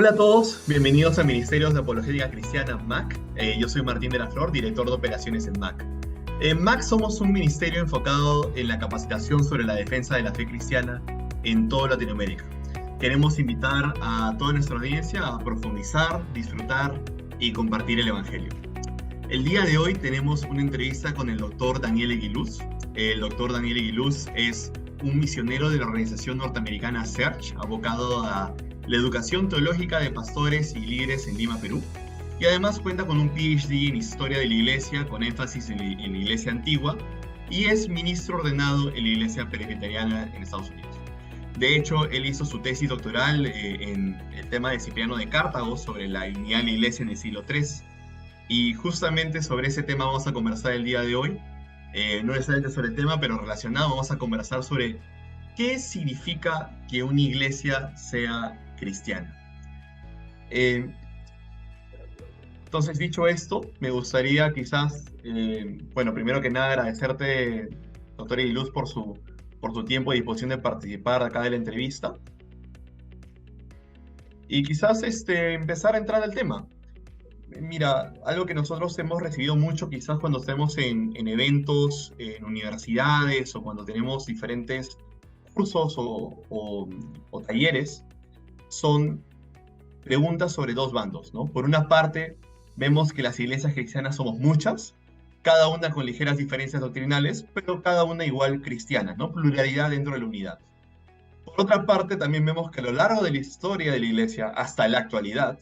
Hola a todos, bienvenidos a Ministerios de Apologética Cristiana MAC. Yo soy Martín de la Flor, director de operaciones en MAC. En MAC somos un ministerio enfocado en la capacitación sobre la defensa de la fe cristiana en toda Latinoamérica. Queremos invitar a toda nuestra audiencia a profundizar, disfrutar y compartir el Evangelio. El día de hoy tenemos una entrevista con el doctor Daniel Eguiluz. El doctor Daniel Eguiluz es un misionero de la organización norteamericana Search, abocado a la educación teológica de pastores y líderes en Lima, Perú, y además cuenta con un PhD en Historia de la Iglesia, con énfasis en la Iglesia Antigua, y es ministro ordenado en la Iglesia Presbiteriana en Estados Unidos. De hecho, él hizo su tesis doctoral en el tema de Cipriano de Cartago sobre la unidad de la Iglesia en el siglo III, y justamente sobre ese tema vamos a conversar el día de hoy. No necesariamente sobre el tema, pero relacionado, vamos a conversar sobre qué significa que una iglesia sea cristiana. Entonces, dicho esto, me gustaría quizás, bueno, primero que nada agradecerte, doctor Eguiluz, por tu tiempo y disposición de participar acá de la entrevista. Y quizás empezar a entrar al tema. Mira, algo que nosotros hemos recibido mucho quizás cuando estemos en eventos, en universidades o cuando tenemos diferentes cursos o talleres, son preguntas sobre dos bandos, ¿no? Por una parte, vemos que las iglesias cristianas somos muchas, cada una con ligeras diferencias doctrinales, pero cada una igual cristiana, ¿no? Pluralidad dentro de la unidad. Por otra parte, también vemos que a lo largo de la historia de la iglesia hasta la actualidad,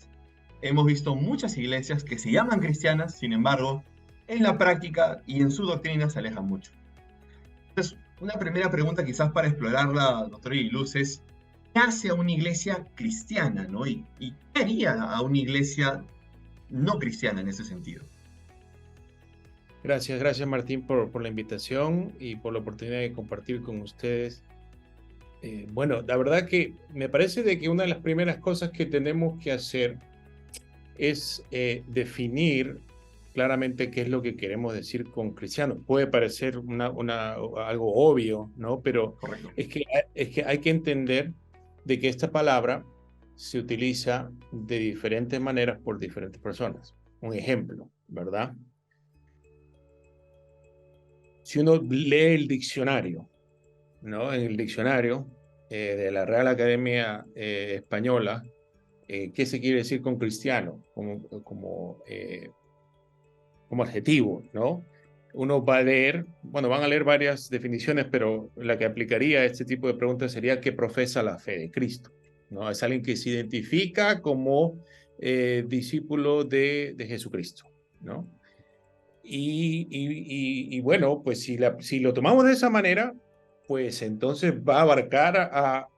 hemos visto muchas iglesias que se llaman cristianas, sin embargo, en la práctica y en su doctrina se alejan mucho. Entonces, una primera pregunta quizás para explorarla, doctor Eguiluz, es ¿qué hace a una iglesia cristiana, ¿no? ¿Y qué haría a una iglesia no cristiana en ese sentido? Gracias Martín por la invitación y por la oportunidad de compartir con ustedes. Bueno, la verdad que me parece de que una de las primeras cosas que tenemos que hacer es definir claramente qué es lo que queremos decir con cristiano. Puede parecer algo obvio, ¿no? Pero Correcto. es que hay que entender de que esta palabra se utiliza de diferentes maneras por diferentes personas. Un ejemplo, ¿verdad? Si uno lee el diccionario, ¿no? En el diccionario de la Real Academia Española, ¿qué se quiere decir con cristiano? Como adjetivo, ¿no? Uno va a leer, bueno, van a leer varias definiciones, pero la que aplicaría a este tipo de preguntas sería que profesa la fe de Cristo, ¿no? Es alguien que se identifica como discípulo de Jesucristo, ¿no? Y bueno, pues si lo tomamos de esa manera, pues entonces va a abarcar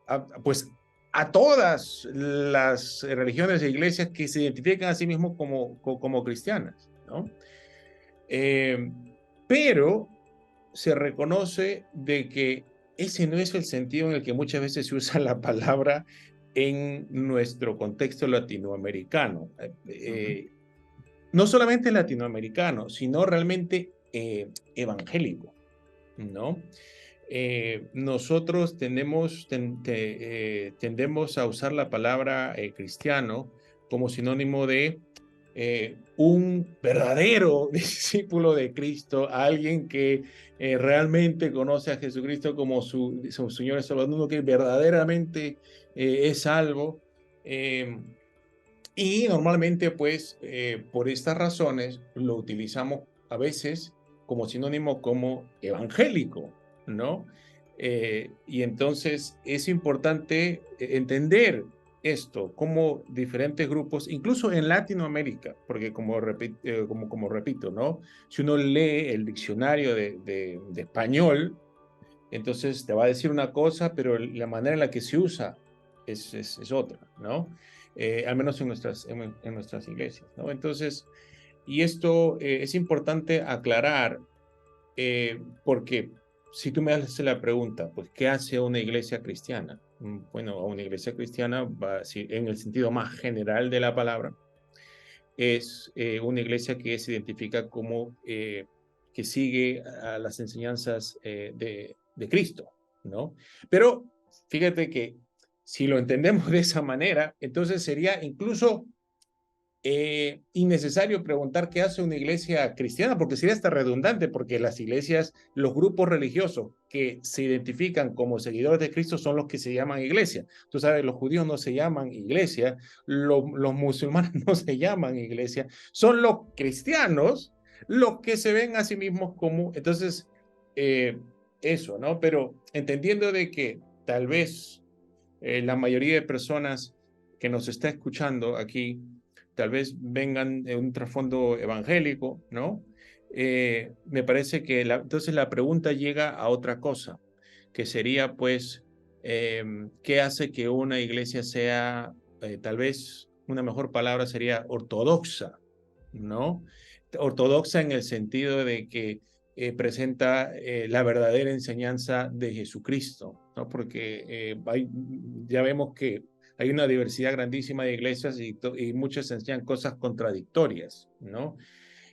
pues a todas las religiones e iglesias que se identifican a sí mismos como cristianas, ¿no? Eh, pero se reconoce de que ese no es el sentido en el que muchas veces se usa la palabra en nuestro contexto latinoamericano. No solamente latinoamericano, sino realmente evangélico, ¿no? Nosotros tendemos a usar la palabra cristiano como sinónimo de un verdadero discípulo de Cristo, alguien que realmente conoce a Jesucristo como su Señor y Salvador, uno que verdaderamente es salvo. Y normalmente, pues, por estas razones, lo utilizamos a veces como sinónimo como evangélico, ¿no? Y entonces es importante entender esto, como diferentes grupos, incluso en Latinoamérica, porque como repito, ¿no? Si uno lee el diccionario de español, entonces te va a decir una cosa, pero la manera en la que se usa es otra, ¿no? Al menos en nuestras iglesias, ¿no? Entonces, y esto es importante aclarar porque si tú me haces la pregunta, pues, ¿qué hace una iglesia cristiana? Bueno, a una iglesia cristiana, en el sentido más general de la palabra, es una iglesia que se identifica como que sigue a las enseñanzas de Cristo, ¿no? Pero fíjate que si lo entendemos de esa manera, entonces sería incluso innecesario preguntar qué hace una iglesia cristiana, porque sería hasta redundante, porque las iglesias, los grupos religiosos que se identifican como seguidores de Cristo son los que se llaman iglesia. Tú sabes, los judíos no se llaman iglesia, los musulmanes no se llaman iglesia, son los cristianos los que se ven a sí mismos como, entonces, eso, ¿no? Pero entendiendo de que tal vez la mayoría de personas que nos está escuchando aquí, tal vez vengan de un trasfondo evangélico, ¿no? Me parece que entonces la pregunta llega a otra cosa, que sería pues, ¿qué hace que una iglesia sea, tal vez una mejor palabra sería ortodoxa, ¿no? Ortodoxa en el sentido de que presenta la verdadera enseñanza de Jesucristo, ¿no? Porque ya vemos que hay una diversidad grandísima de iglesias y muchas enseñan cosas contradictorias, ¿no?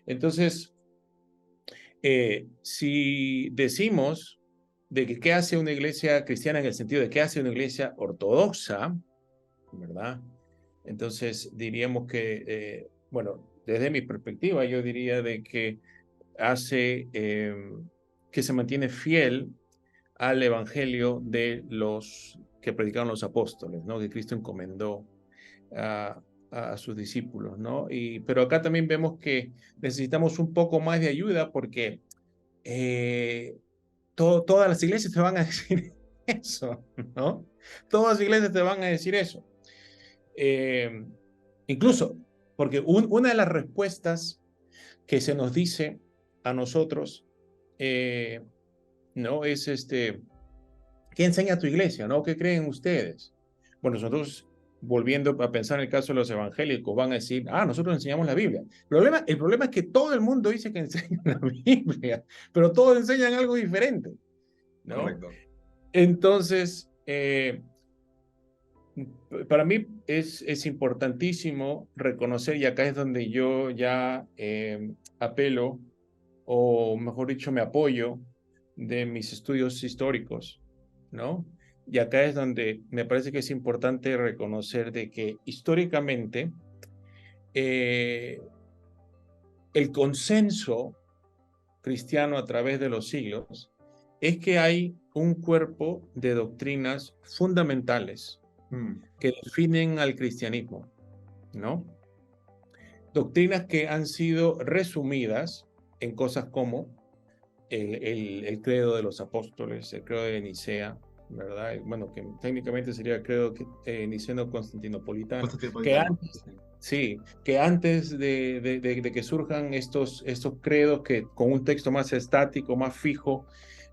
Entonces, si decimos de que qué hace una iglesia cristiana en el sentido de qué hace una iglesia ortodoxa, ¿verdad? Entonces diríamos que, bueno, desde mi perspectiva, yo diría de que hace que se mantiene fiel al evangelio de los que predicaron los apóstoles, ¿no? Que Cristo encomendó a, a sus discípulos, ¿no? Pero acá también vemos que necesitamos un poco más de ayuda porque todas las iglesias te van a decir eso, ¿no? Todas las iglesias te van a decir eso. Incluso, porque una de las respuestas que se nos dice a nosotros, ¿no? Es ¿qué enseña tu iglesia, no? ¿Qué creen ustedes? Bueno, nosotros, volviendo a pensar en el caso de los evangélicos, van a decir, nosotros enseñamos la Biblia. El problema es que todo el mundo dice que enseña la Biblia, pero todos enseñan algo diferente, ¿no? Correcto. Entonces, para mí es importantísimo reconocer, y acá es donde yo ya apelo, o mejor dicho, me apoyo de mis estudios históricos, ¿no? Y acá es donde me parece que es importante reconocer de que históricamente el consenso cristiano a través de los siglos es que hay un cuerpo de doctrinas fundamentales que definen al cristianismo, ¿no? Doctrinas que han sido resumidas en cosas como el credo de los apóstoles, el credo de Nicea, ¿verdad? Bueno, que técnicamente sería el credo niceno-constantinopolitano, que antes de que surjan estos credos que con un texto más estático, más fijo,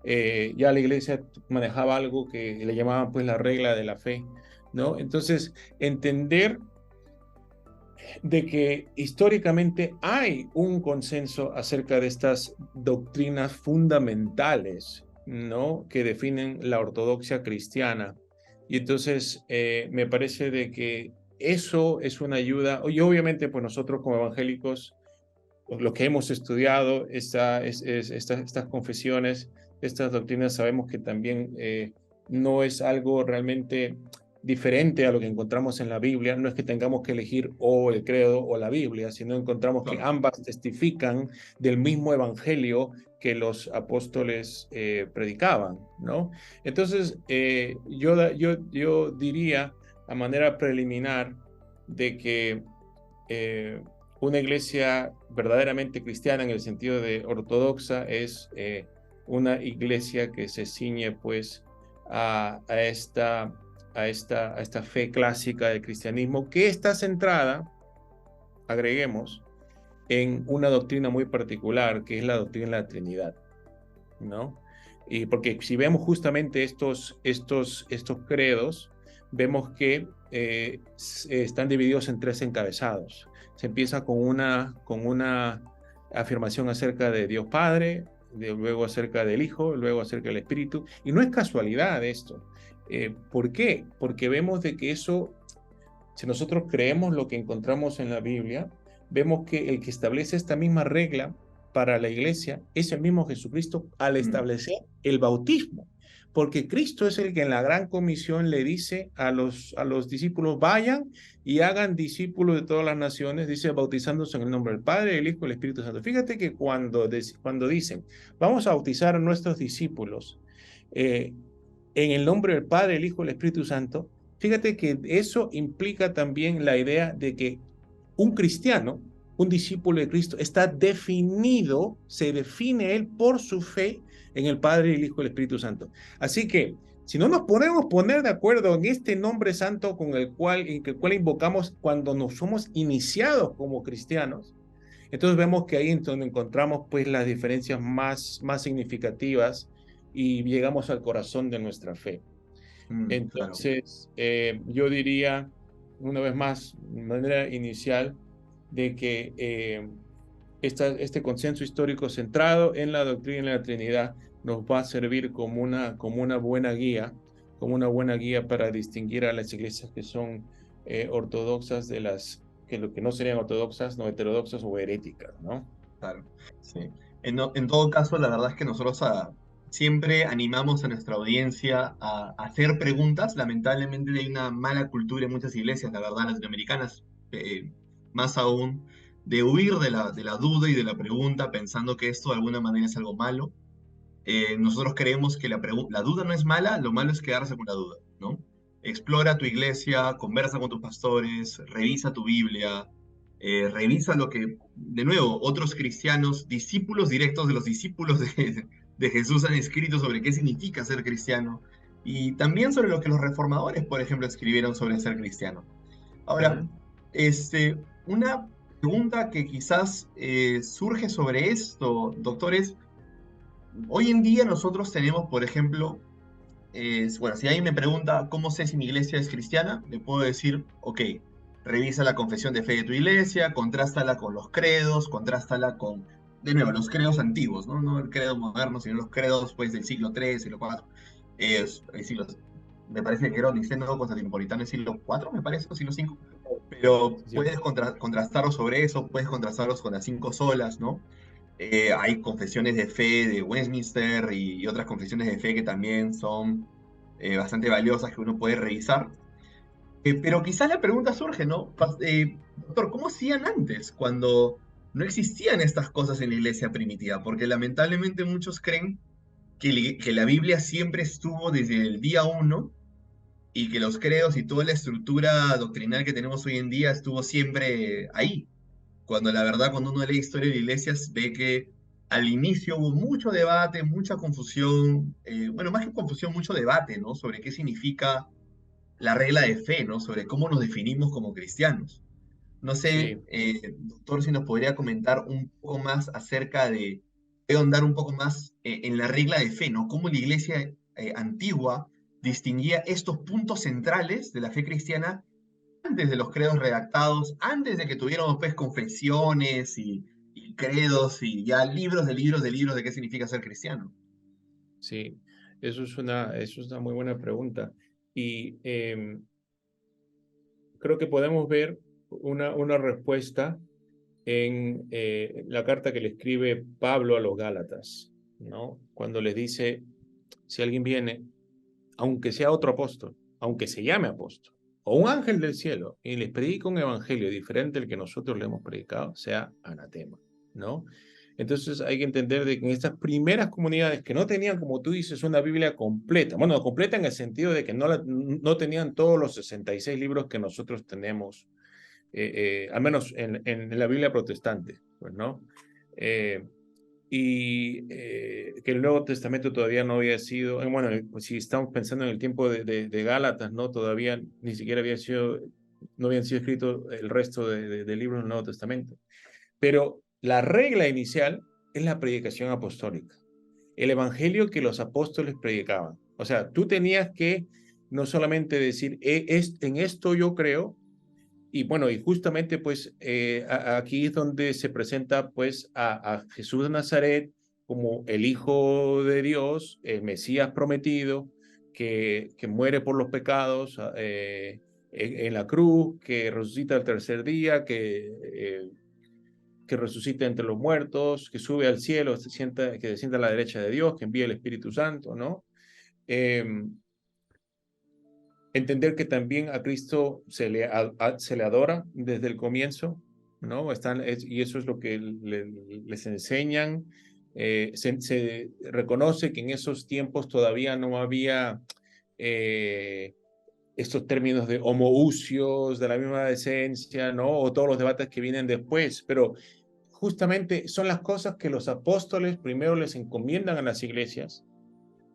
ya la iglesia manejaba algo que le llamaban pues la regla de la fe, ¿no? Entonces, entender de que históricamente hay un consenso acerca de estas doctrinas fundamentales, ¿no? Que definen la ortodoxia cristiana. Y entonces me parece de que eso es una ayuda, y obviamente pues nosotros como evangélicos, lo que hemos estudiado, estas confesiones, estas doctrinas, sabemos que también no es algo realmente diferente a lo que encontramos en la Biblia. No es que tengamos que elegir o el credo o la Biblia, sino encontramos que ambas testifican del mismo evangelio que los apóstoles predicaban, ¿no? Entonces, yo diría a manera preliminar de que una iglesia verdaderamente cristiana en el sentido de ortodoxa es una iglesia que se ciñe pues a esta fe clásica del cristianismo, que está centrada, agreguemos, en una doctrina muy particular, que es la doctrina de la Trinidad, ¿no? Y porque si vemos justamente estos credos, vemos que están divididos en 3 encabezados. Se empieza con una afirmación acerca de Dios Padre, luego acerca del Hijo, luego acerca del Espíritu, y no es casualidad esto. ¿Por qué? Porque vemos de que eso, si nosotros creemos lo que encontramos en la Biblia, vemos que el que establece esta misma regla para la iglesia es el mismo Jesucristo al establecer el bautismo. porque Cristo es el que en la gran comisión le dice a los discípulos, vayan y hagan discípulos de todas las naciones, dice, bautizándose en el nombre del Padre, del Hijo y del Espíritu Santo. Fíjate que cuando dicen, vamos a bautizar a nuestros discípulos en el nombre del Padre, del Hijo y del Espíritu Santo, fíjate que eso implica también la idea de que un cristiano, un discípulo de Cristo, está definido, se define él por su fe en el Padre, el Hijo y el Espíritu Santo. Así que, si no nos podemos poner de acuerdo en este nombre santo con el cual invocamos cuando nos somos iniciados como cristianos, entonces vemos que ahí es donde encontramos pues las diferencias más significativas y llegamos al corazón de nuestra fe. Claro. Entonces, yo diría, una vez más, de manera inicial, de que este consenso histórico centrado en la doctrina de la Trinidad nos va a servir como una buena guía para distinguir a las iglesias que son ortodoxas de las que lo que no serían ortodoxas, no heterodoxas o heréticas, ¿no? Claro, sí. En todo caso, la verdad es que nosotros siempre animamos a nuestra audiencia a hacer preguntas. Lamentablemente hay una mala cultura en muchas iglesias, la verdad, latinoamericanas, más aún, de huir de la duda y de la pregunta pensando que esto de alguna manera es algo malo. Nosotros creemos que la duda no es mala, lo malo es quedarse con la duda, ¿no? Explora tu iglesia, conversa con tus pastores, revisa tu Biblia, revisa lo que, de nuevo, otros cristianos, discípulos directos de los discípulos de Jesús han escrito sobre qué significa ser cristiano y también sobre lo que los reformadores, por ejemplo, escribieron sobre ser cristiano. Ahora, una pregunta que quizás surge sobre esto, doctores. Hoy en día nosotros tenemos, por ejemplo, bueno, si alguien me pregunta cómo sé si mi iglesia es cristiana, le puedo decir, ok, revisa la confesión de fe de tu iglesia, contrástala con los credos, contrástala con, de nuevo, los credos antiguos, ¿no? No el credo moderno, sino los credos pues, del siglo III, siglo IV, me parece que era Niceno Constantinopolitano del siglo IV, me parece, o siglo V, pero Sí, puedes contrastarlos sobre eso, puedes contrastarlos con las cinco solas, ¿no? Hay confesiones de fe de Westminster y otras confesiones de fe que también son bastante valiosas que uno puede revisar. Pero quizás la pregunta surge, ¿no? Doctor, ¿cómo hacían antes cuando no existían estas cosas en la iglesia primitiva? Porque lamentablemente muchos creen que la Biblia siempre estuvo desde el día uno y que los credos y toda la estructura doctrinal que tenemos hoy en día estuvo siempre ahí. Cuando la verdad, cuando uno lee historia de iglesias, ve que al inicio hubo mucho debate, mucha confusión, bueno, más que confusión, mucho debate, ¿no? Sobre qué significa la regla de fe, ¿no? Sobre cómo nos definimos como cristianos. No sé, sí. doctor, si nos podría comentar un poco más acerca de ahondar un poco más en la regla de fe, ¿no? Cómo la iglesia antigua distinguía estos puntos centrales de la fe cristiana antes de los credos redactados, antes de que tuviéramos pues confesiones y credos y ya libros de libros de libros de qué significa ser cristiano. Sí, eso es una muy buena pregunta. Y creo que podemos ver una respuesta en la carta que le escribe Pablo a los Gálatas, ¿no? Cuando les dice, si alguien viene, aunque sea otro apóstol, aunque se llame apóstol, o un ángel del cielo, y les predica un evangelio diferente al que nosotros le hemos predicado, sea anatema, ¿no? Entonces hay que entender de que en estas primeras comunidades que no tenían, como tú dices, una Biblia completa, bueno, completa en el sentido de que no tenían todos los 66 libros que nosotros tenemos, al menos en la Biblia protestante, pues, ¿no? Que el Nuevo Testamento todavía no había sido, bueno, pues si estamos pensando en el tiempo de Gálatas, ¿no? Todavía ni siquiera no habían sido escritos el resto de libros del Nuevo Testamento. Pero la regla inicial es la predicación apostólica, el evangelio que los apóstoles predicaban. O sea, tú tenías que no solamente decir, en esto yo creo, y bueno, y justamente pues aquí es donde se presenta pues a Jesús de Nazaret como el Hijo de Dios, el Mesías prometido, que muere por los pecados en la cruz, que resucita el tercer día, que resucita entre los muertos, que sube al cielo, que descienda a la derecha de Dios, que envía el Espíritu Santo, ¿no? em, entender que también a Cristo se le adora desde el comienzo, ¿no? Y eso es lo que les enseñan. Se reconoce que en esos tiempos todavía no había estos términos de homoousios, de la misma esencia, ¿no? O todos los debates que vienen después, pero justamente son las cosas que los apóstoles primero les encomiendan a las iglesias,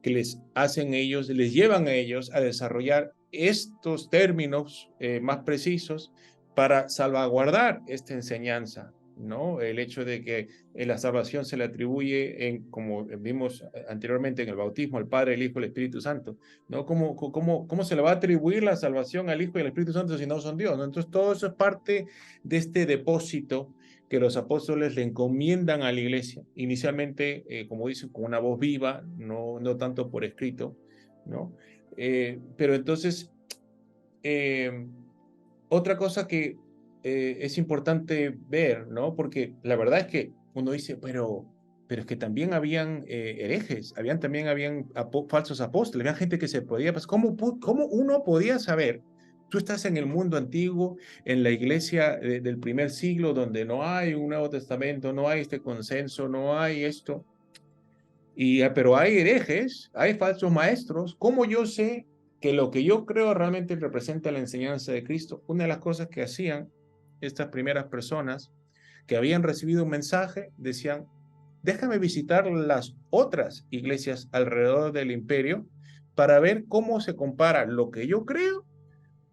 que les hacen ellos, les llevan a ellos a desarrollar estos términos más precisos para salvaguardar esta enseñanza, ¿no? El hecho de que la salvación se le atribuye, como vimos anteriormente en el bautismo, al Padre, el Hijo y el Espíritu Santo, ¿no? ¿Cómo se le va a atribuir la salvación al Hijo y al Espíritu Santo si no son Dios, ¿no? Entonces todo eso es parte de este depósito que los apóstoles le encomiendan a la iglesia, inicialmente, como dicen, con una voz viva, no tanto por escrito, ¿no? Pero entonces, otra cosa que es importante ver, ¿no? Porque la verdad es que uno dice, pero es que también habían herejes, también habían falsos apóstoles, había gente que se podía, pues, ¿cómo uno podía saber? Tú estás en el mundo antiguo, en la iglesia del primer siglo, donde no hay un Nuevo Testamento, no hay este consenso, no hay esto, pero hay herejes, hay falsos maestros. ¿Cómo yo sé que lo que yo creo realmente representa la enseñanza de Cristo? Una de las cosas que hacían estas primeras personas que habían recibido un mensaje, decían, déjame visitar las otras iglesias alrededor del imperio para ver cómo se compara lo que yo creo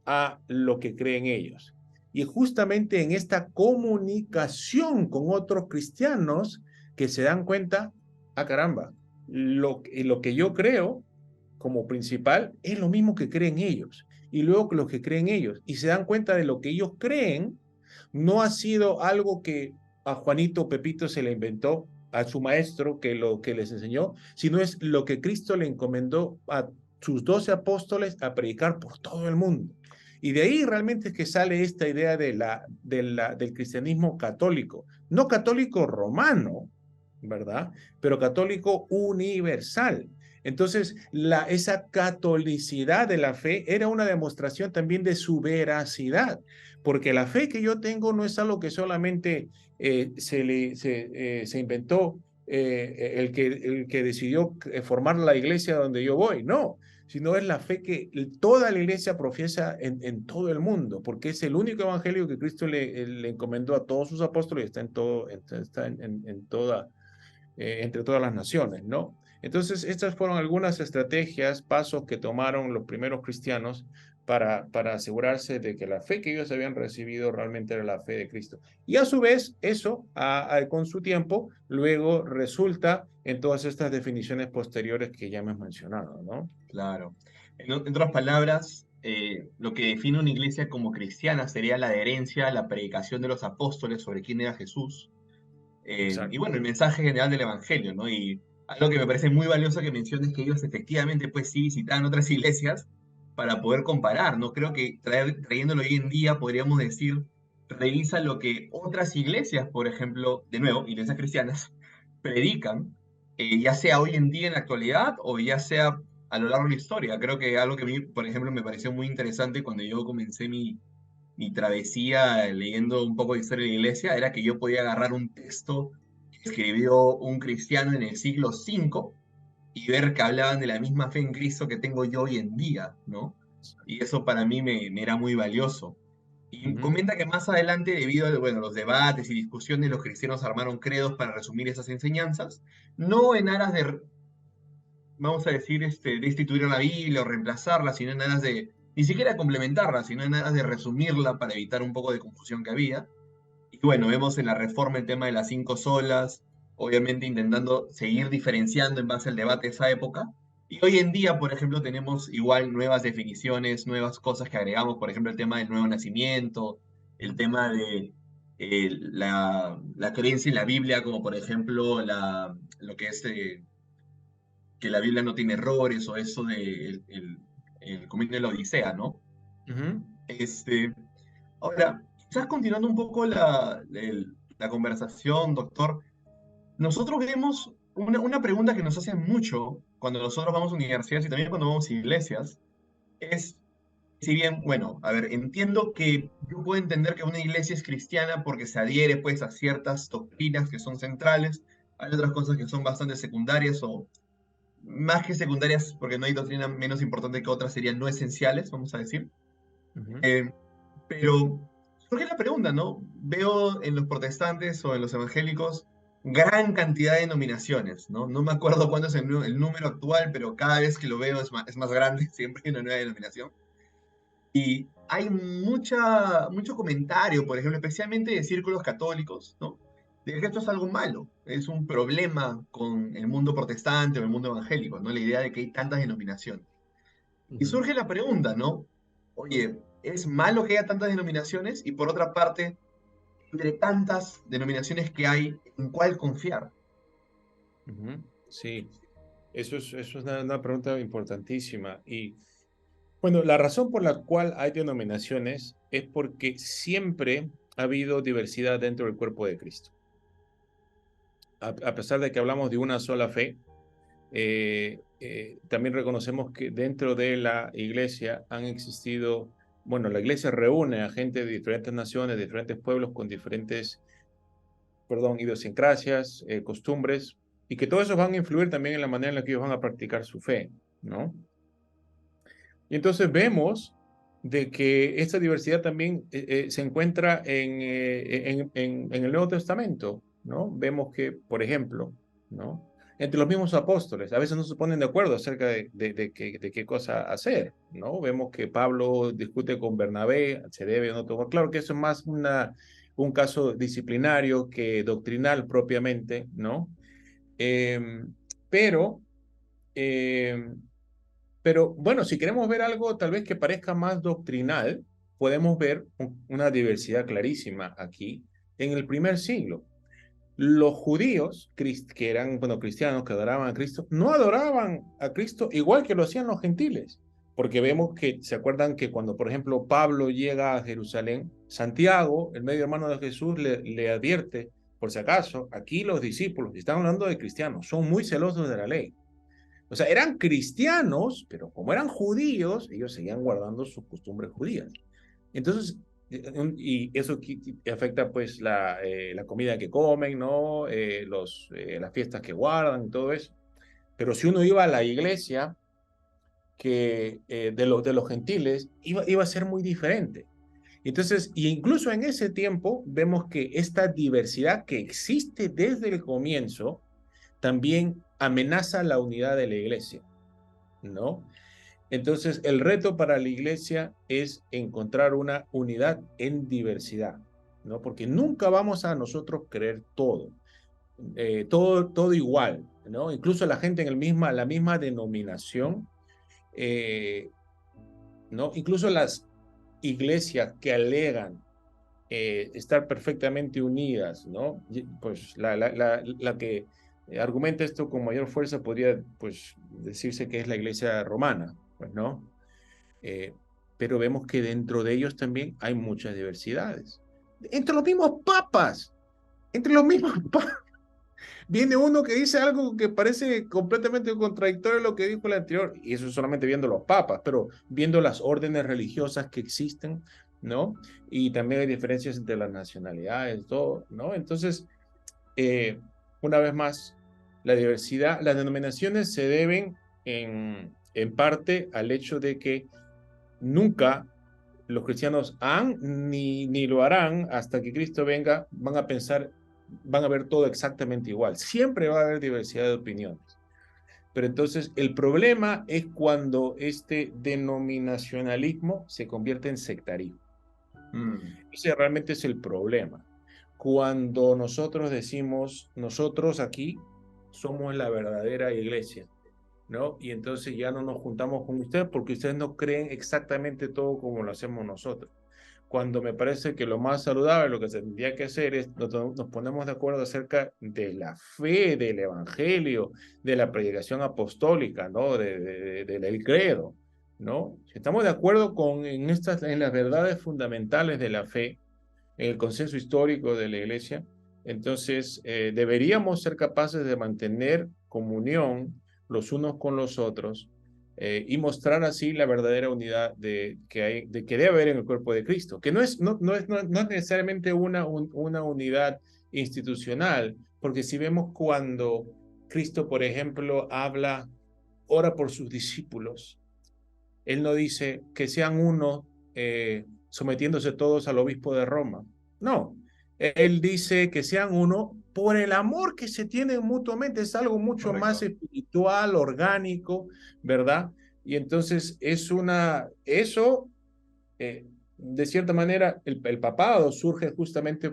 a lo que creen ellos. Y justamente en esta comunicación con otros cristianos que se dan cuenta, caramba, lo que yo creo como principal es lo mismo que creen ellos. Y luego lo que creen ellos. Y se dan cuenta de lo que ellos creen no ha sido algo que a Juanito o Pepito se le inventó, a su maestro que lo que les enseñó, sino es lo que Cristo le encomendó a sus 12 apóstoles a predicar por todo el mundo. Y de ahí realmente es que sale esta idea del cristianismo católico, no católico romano, ¿verdad? Pero católico universal. Entonces, esa catolicidad de la fe era una demostración también de su veracidad, porque la fe que yo tengo no es algo que solamente se inventó el que decidió formar la iglesia donde yo voy, no, sino es la fe que toda la iglesia profesa en todo el mundo, porque es el único evangelio que Cristo le encomendó a todos sus apóstoles y está en toda entre todas las naciones, ¿no? Entonces, estas fueron algunas estrategias, pasos que tomaron los primeros cristianos para asegurarse de que la fe que ellos habían recibido realmente era la fe de Cristo. Y a su vez, eso, con su tiempo, luego resulta en todas estas definiciones posteriores que ya hemos mencionado, ¿no? Claro. En otras palabras, lo que define una iglesia como cristiana sería la adherencia a la predicación de los apóstoles sobre quién era Jesús. Y Exacto. bueno, el mensaje general del Evangelio, ¿no? Y algo que me parece muy valioso que menciones que ellos efectivamente, pues sí, visitaban otras iglesias para poder comparar, ¿no? Creo que trayéndolo hoy en día podríamos decir, revisa lo que otras iglesias, por ejemplo, de nuevo, iglesias cristianas, predican, ya sea hoy en día en la actualidad o ya sea a lo largo de la historia. Creo que algo que a mí, por ejemplo, me pareció muy interesante cuando yo comencé mi travesía leyendo un poco de historia de la iglesia era que yo podía agarrar un texto que escribió un cristiano en el siglo V y ver que hablaban de la misma fe en Cristo que tengo yo hoy en día, ¿no? Y eso para mí me era muy valioso. Y Ujú. comenta que más adelante, debido a bueno, los debates y discusiones, los cristianos armaron credos para resumir esas enseñanzas, no en aras de, vamos a decir, destituir a la Biblia o reemplazarla, sino en aras de, ni siquiera complementarla, sino en aras de resumirla para evitar un poco de confusión que había. Y bueno, vemos en la reforma el tema de las cinco solas, obviamente intentando seguir diferenciando en base al debate de esa época. Y hoy en día, por ejemplo, tenemos igual nuevas definiciones, nuevas cosas que agregamos, por ejemplo, el tema del nuevo nacimiento, el tema de la creencia en la Biblia, como por ejemplo lo que es que la Biblia no tiene errores o eso de el comienzo de la Odisea, ¿no? Ujú. Este, Ahora, quizás continuando un poco la conversación, doctor, nosotros vemos una pregunta que nos hacen mucho cuando nosotros vamos a universidades y también cuando vamos a iglesias es, si bien, bueno, a ver, entiendo que yo puedo entender que una iglesia es cristiana porque se adhiere pues a ciertas doctrinas que son centrales, hay otras cosas que son bastante secundarias o más que secundarias porque no hay doctrina menos importante que otras, serían no esenciales, vamos a decir. Ujú, Eh, pero surge la pregunta, ¿no? Veo en los protestantes o en los evangélicos gran cantidad de denominaciones, ¿no? No me acuerdo cuándo es el número actual, pero cada vez que lo veo es más grande, siempre hay una nueva denominación. Y hay mucho comentario, por ejemplo, especialmente de círculos católicos, ¿no? De que esto es algo malo, es un problema con el mundo protestante o el mundo evangélico, ¿no? La idea de que hay tantas denominaciones. Y ujú. surge la pregunta, ¿no? Oye, ¿es malo que haya tantas denominaciones? Y por otra parte, entre tantas denominaciones que hay, ¿en cuál confiar? Ujú. Sí, eso es una pregunta importantísima. Y bueno, la razón por la cual hay denominaciones es porque siempre ha habido diversidad dentro del cuerpo de Cristo. A pesar de que hablamos de una sola fe, también reconocemos que dentro de la iglesia han existido, bueno, la iglesia reúne a gente de diferentes naciones, de diferentes pueblos con diferentes, perdón, idiosincrasias, costumbres, y que todos esos van a influir también en la manera en la que ellos van a practicar su fe, ¿no? Y entonces vemos de que esta diversidad también se encuentra en el Nuevo Testamento, ¿no? Vemos que, por ejemplo, ¿no? Entre los mismos apóstoles, a veces no se ponen de acuerdo acerca de qué cosa hacer, ¿no? Vemos que Pablo discute con Bernabé, se debe o no tomar. Claro que eso es más un caso disciplinario que doctrinal propiamente, ¿no? Eh, pero eh, pero bueno, si queremos ver algo tal vez que parezca más doctrinal, podemos ver una diversidad clarísima aquí en el primer siglo. Los judíos, que eran, bueno, cristianos que adoraban a Cristo, no adoraban a Cristo igual que lo hacían los gentiles, porque vemos que, ¿se acuerdan que cuando, por ejemplo, Pablo llega a Jerusalén, Santiago, el medio hermano de Jesús, le advierte, por si acaso, aquí los discípulos, y están hablando de cristianos, son muy celosos de la ley. O sea, eran cristianos, pero como eran judíos, ellos seguían guardando sus costumbres judías. Entonces, y eso afecta pues la comida que comen, ¿no? Las fiestas que guardan y todo eso. Pero si uno iba a la iglesia de los gentiles, iba a ser muy diferente. Entonces, y incluso en ese tiempo vemos que esta diversidad que existe desde el comienzo también amenaza la unidad de la iglesia, ¿no? Entonces, el reto para la iglesia es encontrar una unidad en diversidad, ¿no? Porque nunca vamos a nosotros creer todo igual, ¿no? Incluso la gente en la misma denominación, eh, ¿no? Incluso las iglesias que alegan estar perfectamente unidas, ¿no? Pues la que argumenta esto con mayor fuerza podría, pues, decirse que es la iglesia romana, pues, ¿no? Eh, pero vemos que dentro de ellos también hay muchas diversidades. Entre los mismos papas, entre los mismos papas, viene uno que dice algo que parece completamente contradictorio a lo que dijo el anterior, y eso solamente viendo los papas, pero viendo las órdenes religiosas que existen, ¿no? Y también hay diferencias entre las nacionalidades, todo, ¿no? Entonces, eh, una vez más, la diversidad, las denominaciones se deben en parte al hecho de que nunca los cristianos han ni lo harán hasta que Cristo venga, van a pensar, van a ver todo exactamente igual. Siempre va a haber diversidad de opiniones. Pero entonces el problema es cuando este denominacionalismo se convierte en sectarismo. Mm, Ese realmente es el problema. Cuando nosotros decimos, nosotros aquí somos la verdadera iglesia, ¿no? Y entonces ya no nos juntamos con ustedes porque ustedes no creen exactamente todo como lo hacemos nosotros. Cuando me parece que lo más saludable, lo que se tendría que hacer es nos ponemos de acuerdo acerca de la fe, del evangelio, de la predicación apostólica, ¿no? Del credo, ¿no? Si estamos de acuerdo en las verdades fundamentales de la fe, en el consenso histórico de la iglesia, Entonces, deberíamos ser capaces de mantener comunión los unos con los otros y mostrar así la verdadera unidad de que debe haber en el cuerpo de Cristo, que no es necesariamente una unidad institucional, porque si vemos cuando Cristo, por ejemplo, ora por sus discípulos, él no dice que sean uno sometiéndose todos al obispo de Roma. No, él dice que sean uno por el amor que se tienen mutuamente. Es algo mucho más Correcto. espiritual, orgánico, ¿verdad? Y entonces eso, de cierta manera, el papado surge justamente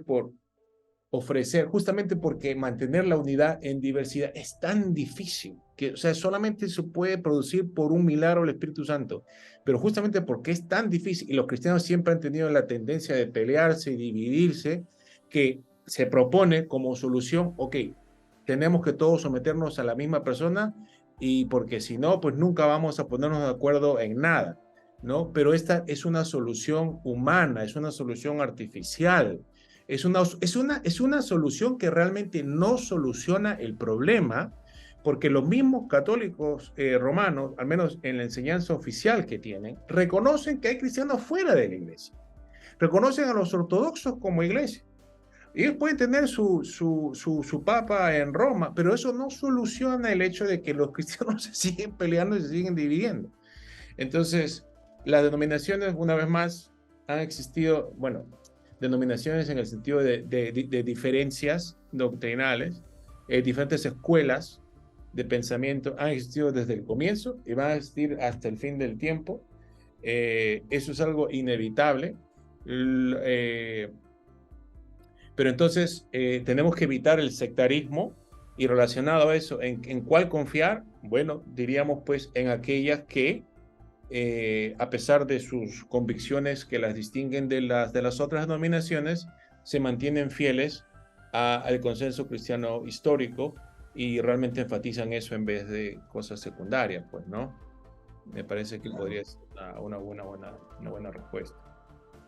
justamente porque mantener la unidad en diversidad es tan difícil, que, o sea, solamente se puede producir por un milagro del Espíritu Santo, pero justamente porque es tan difícil, y los cristianos siempre han tenido la tendencia de pelearse y dividirse, que se propone como solución, ok, tenemos que todos someternos a la misma persona, y porque si no, pues nunca vamos a ponernos de acuerdo en nada, ¿no? Pero esta es una solución humana, es una solución artificial, es una solución que realmente no soluciona el problema, porque los mismos católicos romanos, al menos en la enseñanza oficial que tienen, reconocen que hay cristianos fuera de la iglesia, reconocen a los ortodoxos como iglesia. Ellos pueden tener su papa en Roma, pero eso no soluciona el hecho de que los cristianos se siguen peleando y se siguen dividiendo. Entonces, las denominaciones, una vez más, han existido, bueno, denominaciones en el sentido de diferencias doctrinales, diferentes escuelas de pensamiento han existido desde el comienzo y van a existir hasta el fin del tiempo. Eso es algo inevitable. Pero entonces tenemos que evitar el sectarismo y relacionado a eso, ¿en cuál confiar? Bueno, diríamos pues en aquellas que a pesar de sus convicciones que las distinguen de las otras denominaciones, se mantienen fieles al consenso cristiano histórico y realmente enfatizan eso en vez de cosas secundarias, pues, ¿no? Me parece que Claro. podría ser una buena respuesta.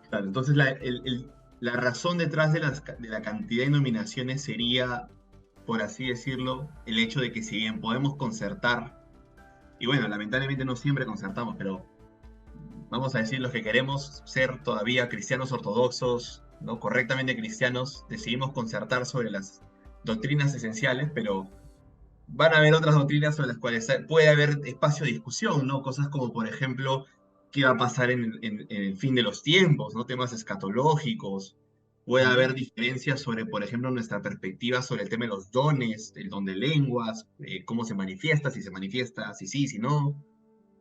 Claro, entonces la razón detrás de la cantidad de nominaciones sería, por así decirlo, el hecho de que si bien podemos concertar, y bueno, lamentablemente no siempre concertamos, pero vamos a decir los que queremos ser todavía cristianos ortodoxos, ¿no? Correctamente cristianos, decidimos concertar sobre las doctrinas esenciales, pero van a haber otras doctrinas sobre las cuales puede haber espacio de discusión, ¿no? Cosas como, por ejemplo, qué va a pasar en el fin de los tiempos, ¿no? Temas escatológicos. Puede haber diferencias sobre, por ejemplo, nuestra perspectiva sobre el tema de los dones, el don de lenguas, cómo se manifiesta, si sí, si no.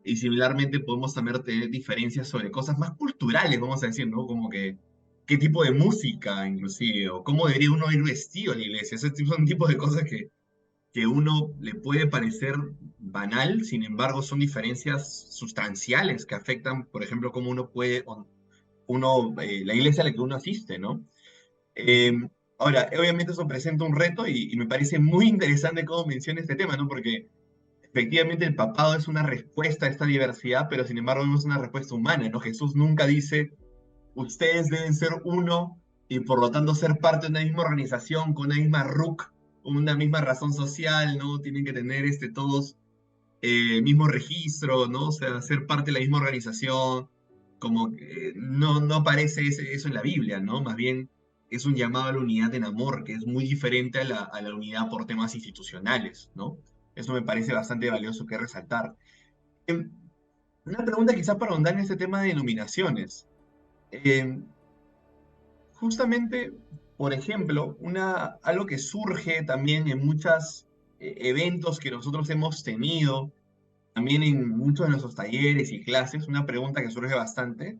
Y similarmente podemos también tener diferencias sobre cosas más culturales, vamos a decir, ¿no? Como que qué tipo de música, inclusive, o cómo debería uno ir vestido a la iglesia. Ese tipo, son tipos de cosas que uno le puede parecer banal, sin embargo son diferencias sustanciales que afectan, por ejemplo, cómo uno puede, la iglesia a la que uno asiste, ¿no? Eh, Ahora, obviamente eso presenta un reto y me parece muy interesante cómo menciona este tema, ¿no? Porque efectivamente el papado es una respuesta a esta diversidad, pero sin embargo no es una respuesta humana, ¿no? Jesús nunca dice, ustedes deben ser uno y por lo tanto ser parte de una misma organización, con una misma RUC, una misma razón social, ¿no? Tienen que tener todos mismo registro, ¿no? O sea, ser parte de la misma organización, como que no aparece eso en la Biblia, ¿no? Más bien es un llamado a la unidad en amor, que es muy diferente a la unidad por temas institucionales, ¿no? Eso me parece bastante valioso que resaltar. Em, una pregunta quizás para ahondar en este tema de denominaciones. Em, Justamente, por ejemplo, algo que surge también en muchos eventos que nosotros hemos tenido, también en muchos de nuestros talleres y clases, una pregunta que surge bastante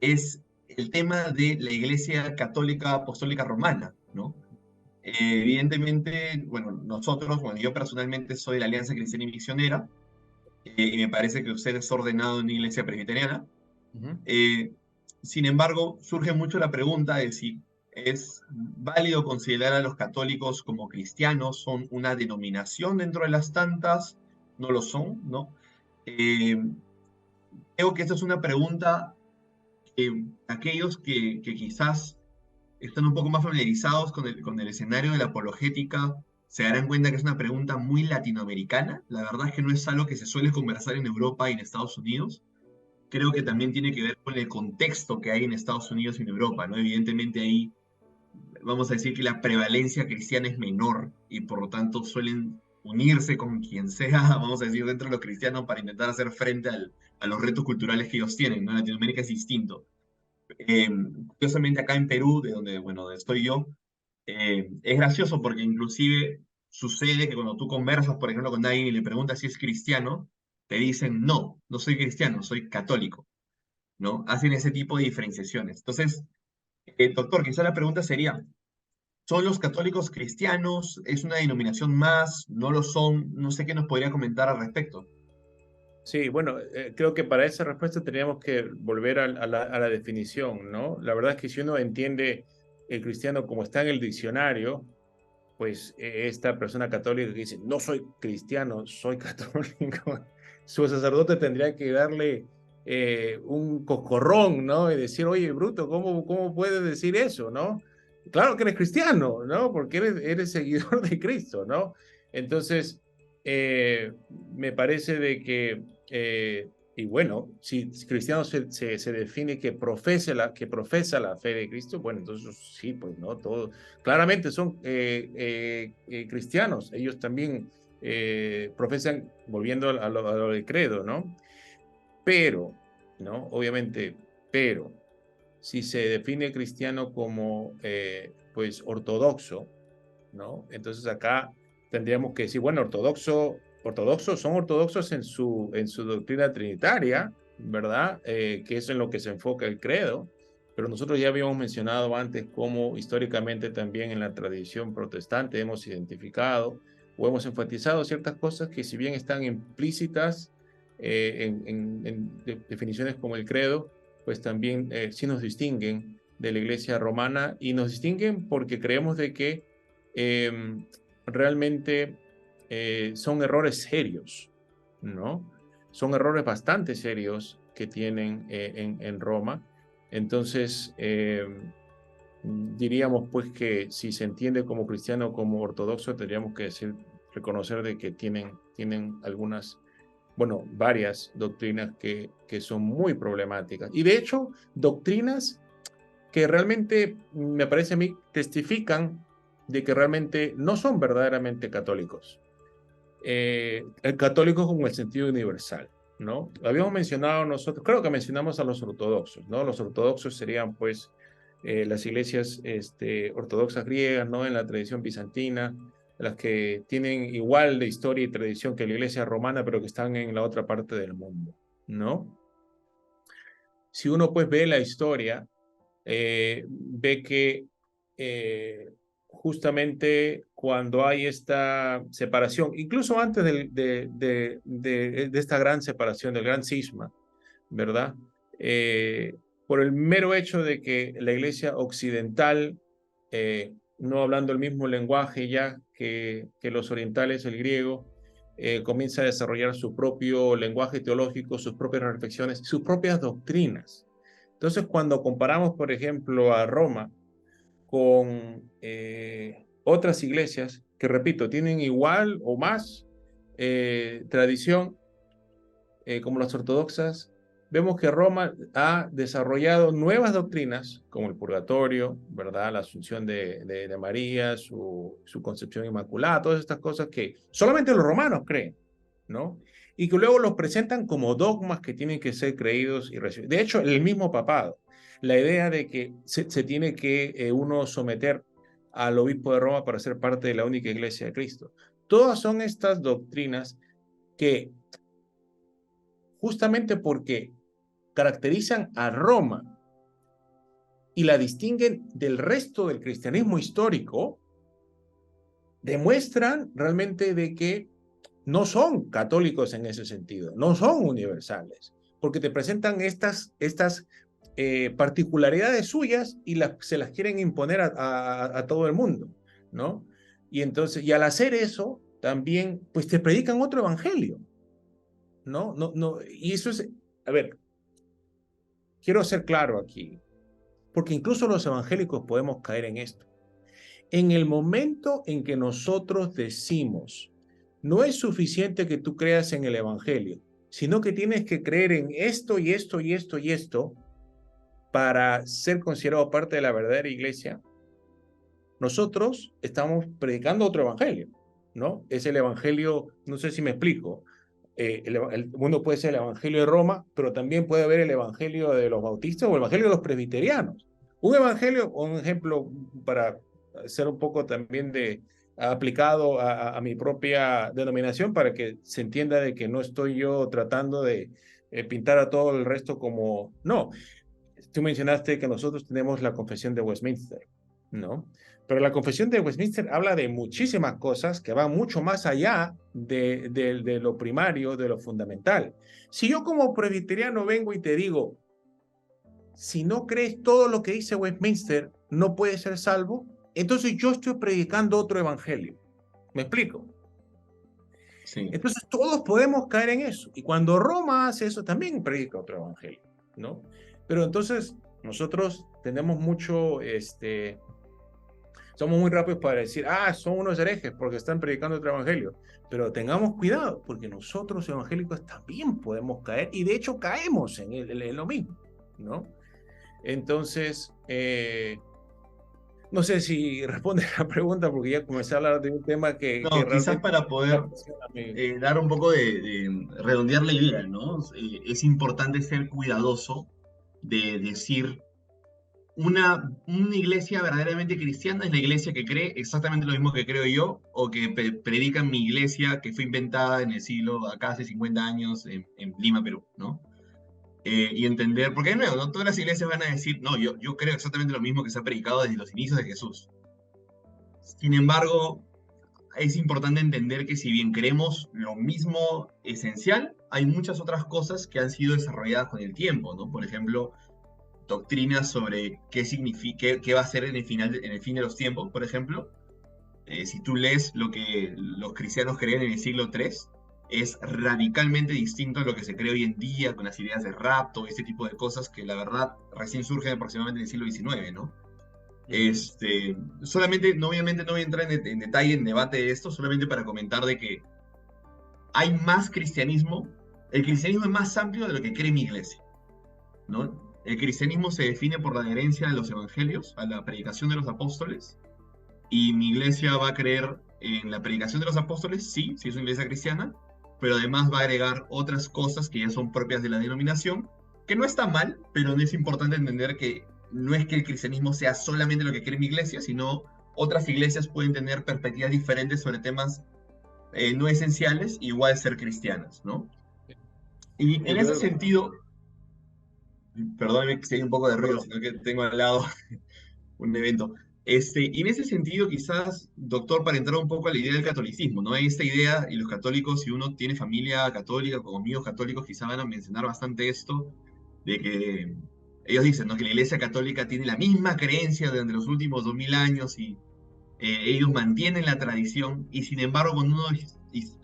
es el tema de la Iglesia Católica Apostólica Romana, ¿no? Evidentemente, bueno, bueno, yo personalmente soy de la Alianza Cristiana y Misionera, y me parece que usted es ordenado en una iglesia presbiteriana. Ujú. Eh, Sin embargo, surge mucho la pregunta de si es válido considerar a los católicos como cristianos, son una denominación dentro de las tantas, no lo son, ¿no? Eh, Creo que esta es una pregunta que aquellos que quizás están un poco más familiarizados con el escenario de la apologética, se darán cuenta que es una pregunta muy latinoamericana. La verdad es que no es algo que se suele conversar en Europa y en Estados Unidos. Creo que también tiene que ver con el contexto que hay en Estados Unidos y en Europa, ¿no? Evidentemente ahí vamos a decir que la prevalencia cristiana es menor y por lo tanto suelen unirse con quien sea, vamos a decir, dentro de los cristianos para intentar hacer frente a los retos culturales que ellos tienen, ¿no? En Latinoamérica es distinto. Eh, Curiosamente acá en Perú, de donde, bueno, donde estoy yo, es gracioso porque inclusive sucede que cuando tú conversas, por ejemplo, con alguien y le preguntas si es cristiano, te dicen, no, no soy cristiano, soy católico, ¿no? Hacen ese tipo de diferenciaciones. Entonces, doctor, quizá la pregunta sería, ¿son los católicos cristianos? ¿Es una denominación más? ¿No lo son? No sé qué nos podría comentar al respecto. Sí, bueno, creo que para esa respuesta teníamos que volver a la definición, ¿no? La verdad es que si uno entiende el cristiano como está en el diccionario, pues esta persona católica que dice, no soy cristiano, soy católico, su sacerdote tendría que darle un coscorrón, ¿no? Y decir, oye, bruto, ¿cómo puedes decir eso, no? Claro que eres cristiano, ¿no? Porque eres seguidor de Cristo, ¿no? Entonces, eh, me parece de que, y bueno, si cristiano se define que profesa la fe de Cristo, bueno, entonces sí, pues, ¿no? Todo, claramente son cristianos, ellos también profesan, volviendo a lo del credo, ¿no? Pero, ¿no? Obviamente, pero, si se define cristiano como, pues, ortodoxo, ¿no? Entonces acá tendríamos que decir, bueno, ortodoxos son ortodoxos en su doctrina trinitaria, ¿verdad? Que es en lo que se enfoca el credo, pero nosotros ya habíamos mencionado antes cómo históricamente también en la tradición protestante hemos identificado o hemos enfatizado ciertas cosas que si bien están implícitas definiciones como el credo, pues también sí nos distinguen de la iglesia romana y nos distinguen porque creemos de que eh, realmente son errores serios, ¿no? Son errores bastante serios que tienen en Roma. Entonces, diríamos pues que si se entiende como cristiano o como ortodoxo, tendríamos que decir, reconocer de que tienen algunas, bueno, varias doctrinas que son muy problemáticas. Y de hecho, doctrinas que realmente, me parece a mí, testifican de que realmente no son verdaderamente católicos. El católico como el sentido universal, ¿no? Habíamos mencionado nosotros, creo que mencionamos a los ortodoxos, ¿no? Los ortodoxos serían, pues, las iglesias ortodoxas griegas, ¿no? En la tradición bizantina, las que tienen igual de historia y tradición que la iglesia romana, pero que están en la otra parte del mundo, ¿no? Si uno, pues, ve la historia, ve que justamente cuando hay esta separación, incluso antes de esta gran separación, del gran cisma, ¿verdad? Por el mero hecho de que la iglesia occidental, no hablando el mismo lenguaje ya que los orientales, el griego, comienza a desarrollar su propio lenguaje teológico, sus propias reflexiones, sus propias doctrinas. Entonces, cuando comparamos, por ejemplo, a Roma con otras iglesias que, repito, tienen igual o más tradición, como las ortodoxas, vemos que Roma ha desarrollado nuevas doctrinas, como el purgatorio, ¿verdad? La asunción de María, su concepción inmaculada, todas estas cosas que solamente los romanos creen, ¿no? Y que luego los presentan como dogmas que tienen que ser creídos y recibidos. De hecho, el mismo papado, la idea de que se tiene que uno someter al obispo de Roma para ser parte de la única iglesia de Cristo. Todas son estas doctrinas que, justamente porque caracterizan a Roma y la distinguen del resto del cristianismo histórico, demuestran realmente de que no son católicos en ese sentido, no son universales, porque te presentan estas particularidades suyas y se las quieren imponer a todo el mundo, ¿no? Y entonces, y al hacer eso, también, pues te predican otro evangelio, ¿no? No, no, y eso es, a ver, quiero ser claro aquí. porque incluso los evangélicos podemos caer en esto. En el momento en que nosotros decimos, no es suficiente que tú creas en el evangelio, sino que tienes que creer en esto y esto y esto y esto para ser considerado parte de la verdadera iglesia, nosotros estamos predicando otro evangelio, ¿no? Es el evangelio, no sé si me explico, uno puede ser el evangelio de Roma, pero también puede haber el evangelio de los bautistas o el evangelio de los presbiterianos. Un evangelio, un ejemplo para ser un poco también aplicado a mi propia denominación para que se entienda de que no estoy yo tratando de pintar a todo el resto como, no. Tú mencionaste que nosotros tenemos la Confesión de Westminster, ¿no? Pero la Confesión de Westminster habla de muchísimas cosas que van mucho más allá de lo primario, de lo fundamental. Si yo como presbiteriano vengo y te digo, si no crees todo lo que dice Westminster, no puedes ser salvo, entonces yo estoy predicando otro evangelio. ¿Me explico? Sí. Entonces todos podemos caer en eso. Y cuando Roma hace eso, también predica otro evangelio, ¿no? Pero entonces nosotros tenemos mucho, somos muy rápidos para decir, son unos herejes porque están predicando otro evangelio. Pero tengamos cuidado, porque nosotros evangélicos también podemos caer, y de hecho caemos en lo mismo, ¿no? Entonces, no sé si responde a la pregunta, porque ya comencé a hablar de un tema que No, quizás realmente para me poder apasiona a mí. dar un poco de redondear la idea, ¿no? Es importante ser cuidadoso de decir una iglesia verdaderamente cristiana es la iglesia que cree exactamente lo mismo que creo yo, o que predica en mi iglesia que fue inventada en el siglo, acá hace 50 años, en Lima, Perú, ¿no? Y entender, porque de nuevo, ¿no? Todas las iglesias van a decir, no, yo creo exactamente lo mismo que se ha predicado desde los inicios de Jesús. Sin embargo, es importante entender que si bien creemos lo mismo esencial, hay muchas otras cosas que han sido desarrolladas con el tiempo, ¿no? Por ejemplo, doctrinas sobre qué significa, qué va a ser en el final, en el fin de los tiempos, por ejemplo. Si tú lees lo que los cristianos creían en el siglo III, es radicalmente distinto a lo que se cree hoy en día con las ideas de rapto, ese tipo de cosas que la verdad recién surgen aproximadamente en el siglo XIX, ¿no? Solamente, no, obviamente no voy a entrar en detalle en debate de esto, solamente para comentar de que hay más cristianismo, el cristianismo es más amplio de lo que cree mi iglesia, ¿no? El cristianismo se define por la adherencia a los evangelios, a la predicación de los apóstoles, y mi iglesia va a creer en la predicación de los apóstoles, sí, sí es una iglesia cristiana, pero además va a agregar otras cosas que ya son propias de la denominación, que no está mal, pero es importante entender que no es que el cristianismo sea solamente lo que cree mi iglesia, sino otras iglesias pueden tener perspectivas diferentes sobre temas no esenciales, igual ser cristianas, ¿no? Y Y en ese luego, sentido, perdónenme que si hay un poco de ruido, no, sino que tengo al lado un evento. Y en ese sentido, quizás, doctor, para entrar un poco a la idea del catolicismo, ¿no? Hay esta idea, y los católicos, si uno tiene familia católica, como amigos católicos, quizás van a mencionar bastante esto, de que ellos dicen, ¿no? Que la Iglesia Católica tiene la misma creencia durante los últimos 2000 años y ellos mantienen la tradición, y sin embargo, cuando uno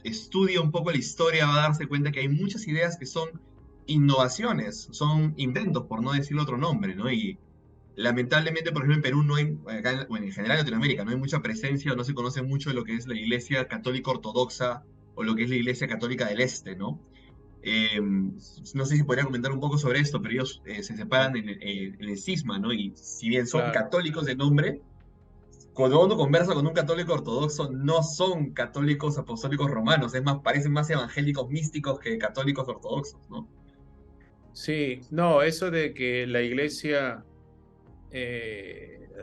estudia un poco la historia, va a darse cuenta que hay muchas ideas que son innovaciones, son inventos, por no decir otro nombre, ¿no? Y lamentablemente, por ejemplo, en Perú no hay, acá, bueno, en general en Latinoamérica, no hay mucha presencia o no se conoce mucho de lo que es la Iglesia Católica Ortodoxa o lo que es la Iglesia Católica del Este, ¿no? No sé si podría comentar un poco sobre esto, pero ellos se separan en el cisma, ¿no? Y si bien son claro. católicos de nombre, cuando uno conversa con un católico ortodoxo, no son católicos apostólicos romanos, es más, parecen más evangélicos místicos que católicos ortodoxos, ¿no? Sí, no, eso de que la iglesia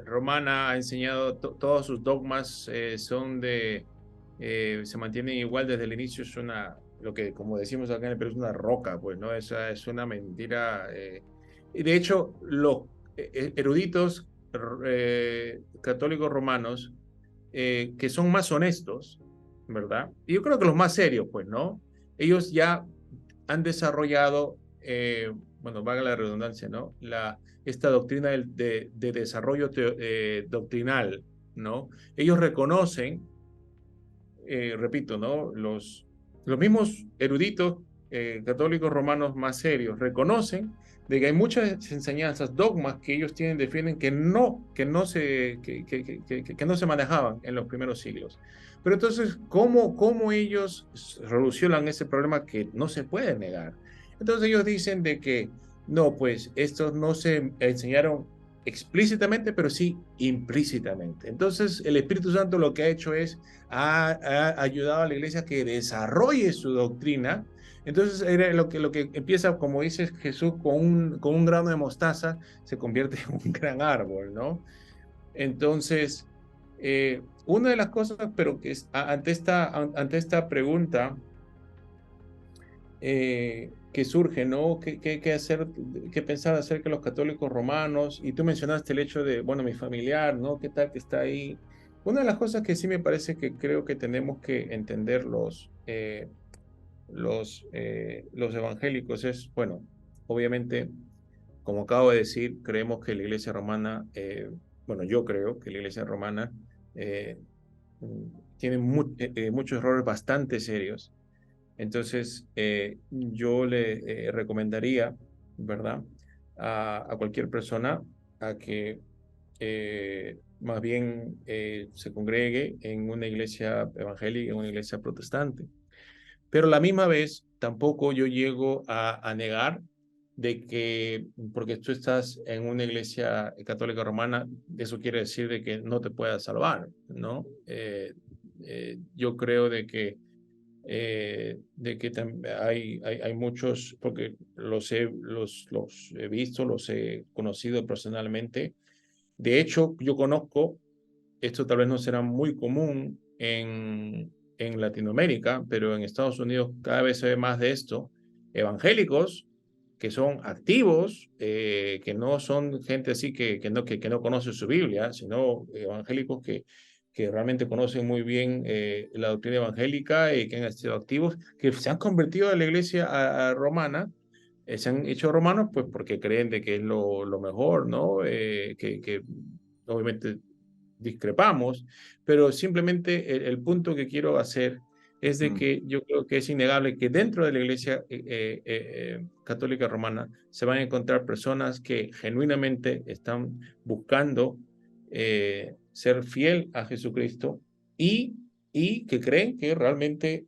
romana ha enseñado todos sus dogmas se mantienen igual desde el inicio, es lo que como decimos acá en el Perú es una roca, pues, ¿no? Esa es una mentira. Y de hecho, los eruditos católicos romanos que son más honestos, ¿verdad? Y yo creo que los más serios, pues, ¿no? Ellos ya han desarrollado, bueno, valga la redundancia, ¿no? Esta doctrina de desarrollo doctrinal, ¿no? Ellos reconocen, repito, ¿no? Los mismos eruditos católicos romanos más serios reconocen de que hay muchas enseñanzas, dogmas que ellos tienen, defienden que no se manejaban en los primeros siglos. Pero entonces, ¿cómo ellos solucionan ese problema que no se puede negar? Entonces ellos dicen de que no, pues estos no se enseñaron explícitamente, pero sí implícitamente. Entonces el Espíritu Santo lo que ha hecho es, ha ayudado a la iglesia a que desarrolle su doctrina. Entonces era lo que empieza, como dice Jesús, con un grano de mostaza, se convierte en un gran árbol, ¿no? Entonces, una de las cosas, pero que es, ante esta pregunta que surge, ¿no? ¿Qué hacer, qué pensar acerca de los católicos romanos? Y tú mencionaste el hecho de, bueno, mi familiar, ¿no? ¿Qué tal que está ahí? Una de las cosas que sí me parece que creo que tenemos que entender los evangélicos es, bueno, obviamente, como acabo de decir, creemos que la Iglesia romana, bueno, yo creo que la Iglesia romana eh, tiene muchos errores bastante serios. Entonces, yo le recomendaría, ¿verdad?, a cualquier persona a que más bien se congregue en una iglesia evangélica, en una iglesia protestante. Pero a la misma vez, tampoco yo llego a negar de que porque tú estás en una iglesia católica romana, eso quiere decir de que no te puedas salvar, ¿no? Yo creo de que hay muchos, porque los he visto, los he conocido personalmente. De hecho, yo conozco, esto tal vez no será muy común en Latinoamérica, pero en Estados Unidos cada vez se ve más de esto, evangélicos que son activos, que no son gente así que no conoce su Biblia, sino evangélicos que realmente conocen muy bien la doctrina evangélica y que han sido activos, que se han convertido a la iglesia romana, se han hecho romanos pues porque creen de que es lo mejor, ¿no? Que obviamente discrepamos, pero simplemente el punto que quiero hacer es de Mm, que yo creo que es innegable que dentro de la Iglesia Católica Romana se van a encontrar personas que genuinamente están buscando ser fiel a Jesucristo y que creen que realmente